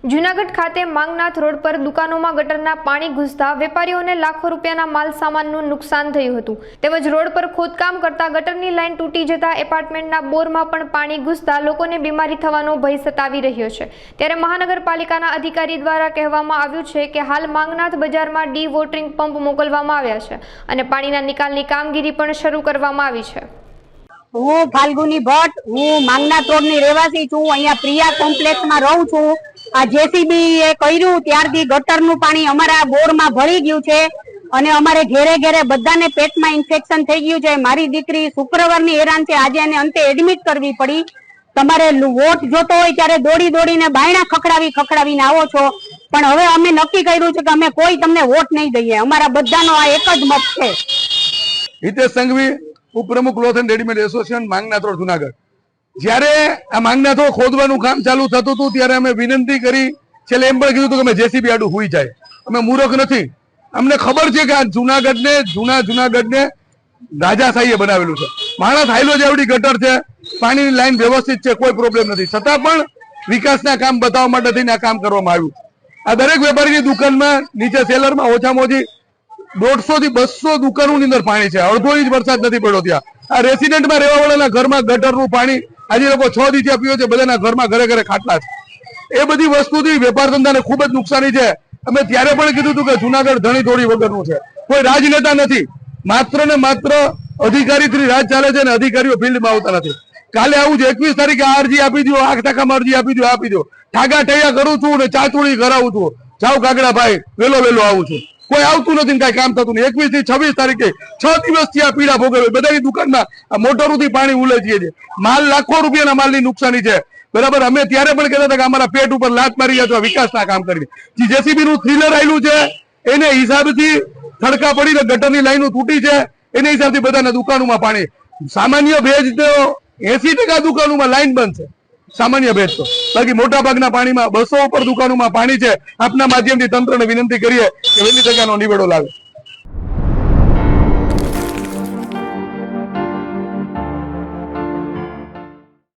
જૂનાગઢ ખાતે માંગનાથ રોડ પર દુકાનોમાં ગટરના પાણી ઘૂસતા વેપારીઓને લાખો રૂપિયાના માલ સામાનનું નુકસાન થયું હતું। તેમજ રોડ પર ખોદકામ કરતા ગટરની લાઇન તૂટી જતા એપાર્ટમેન્ટના બોરમાં પણ પાણી ઘૂસતા લોકોને બીમારી થવાનો ભય સતાવી રહ્યો છે। ત્યારે મહાનગરપાલિકાના અધિકારી દ્વારા કહેવામાં આવ્યું છે કે હાલ માંગનાથ બજારમાં ડી વોટરિંગ પંપ મોકલવામાં આવ્યા છે અને પાણીના નિકાલની કામગીરી પણ શરૂ કરવામાં આવી છે। હું ફાલ્ગુની ભટ્ટ, હું માંગનાથ રોડની રહેવાસી છું। અહીંયા પ્રિયા કોમ્પ્લેક્સમાં રહું છું। આ જેસીબી એ કર્યું ત્યારથી ગટરનું પાણી અમારા બોરમાં ભળી ગયું છે અને અમારે ઘેરે ઘેરે બધાને પેટમાં ઇન્ફેક્શન થઈ ગયું છે। મારી દીકરી શુક્રવારની હેરાન છે, આજે એને અંતે એડમિટ કરવી પડી। તમારે વોટ જોતો હોય ત્યારે દોડી દોડીને બાયણા ખખડાવીને આવો છો, પણ હવે અમે નક્કી કર્યું છે કે અમે કોઈ તમને વોટ નહીં દઈએ। અમારા બધાનો આ એક જ મત છે। હિતેશ સંઘવી, ઉપપ્રમુખ cloth and readymade association Mangnath road Junagadh. જ્યારે આ માંગનાથ રોડ ખોદવાનું કામ ચાલુ થતું હતું ત્યારે અમે વિનંતી કરી, છેલ્લે એમ પણ કીધું હતું કે અમે જેસીબી આડું હુઈ જાય, અમે મૂર્ખ નથી। અમને ખબર છે કે આ જુનાગઢને રાજાશાહીએ બનાવેલું છે। માણસ હાઈલો જેવડી ગટર છે, પાણીની લાઈન વ્યવસ્થિત છે, કોઈ પ્રોબ્લેમ નથી, છતાં પણ વિકાસના કામ બતાવવા માટે થઈને આ કામ કરવામાં આવ્યું। આ દરેક વેપારીની દુકાનમાં નીચે સેલરમાં ઓછામાં ઓછી 150 થી 200 દુકાનોની અંદર પાણી છે। અડધો ઇંચ વરસાદ નથી પડ્યો ત્યાં। આ રેસિડેન્ટમાં રહેવા વાળાના ઘરમાં ગટરનું પાણી આજે લોકો 6 દિવસથી પીવે છે, બધાના ઘરમાં ઘરે ઘરે ખાટલા છે। એ બધી વસ્તુથી વેપાર ધંધાને ખૂબ જ નુકસાની છે। અમે ત્યારે પણ કીધું હતું કે જુનાગઢ ધણી થોડી વગરનું છે, કોઈ રાજનેતા નથી, માત્ર ને માત્ર અધિકારીથી રાજ ચાલે છે અને અધિકારીઓ ફિલ્ડમાં આવતા નથી। કાલે આવું છે 21 તારીખે આ અરજી આપી દો, 8 ટકામાં અરજી આપી દો, ઠાગા ઠૈયા કરું છું ને ચાચુડી કરાવું છું, જાઓ કાગડા ભાઈ વેલો આવું છું, કોઈ આવતું નથી ને કઈ કામ થતું નહીં। 21 થી 26 તારીખે 6 દિવસથી આ પીડા ભોગવે, બધાની દુકાનમાં મોટરોથી પાણી ઉલેચીએ છે, માલ લાખો રૂપિયાના માલની નુકસાની છે, બરાબર। અમે ત્યારે પણ કહેતા હતા કે અમારા પેટ ઉપર લાત મારી ગયા તો વિકાસના કામ કરીને જે જેસીબી નું થ્રિલર આવેલું છે એને હિસાબથી થડકા પડીને ગટરની લાઈનો તૂટી છે, એને હિસાબથી બધાના દુકાનોમાં પાણી, સામાન્ય ભેજ તો 80% દુકાનોમાં લાઈન બંધ છે, સામાન્ય ભેજ તો, બાકી મોટા ભાગના પાણીમાં 200 ઉપર દુકાનોમાં પાણી છે। આપના માધ્યમથી તંત્રને વિનંતી કરીએ કે વહેલી તકેનો નિવેડો લાવે।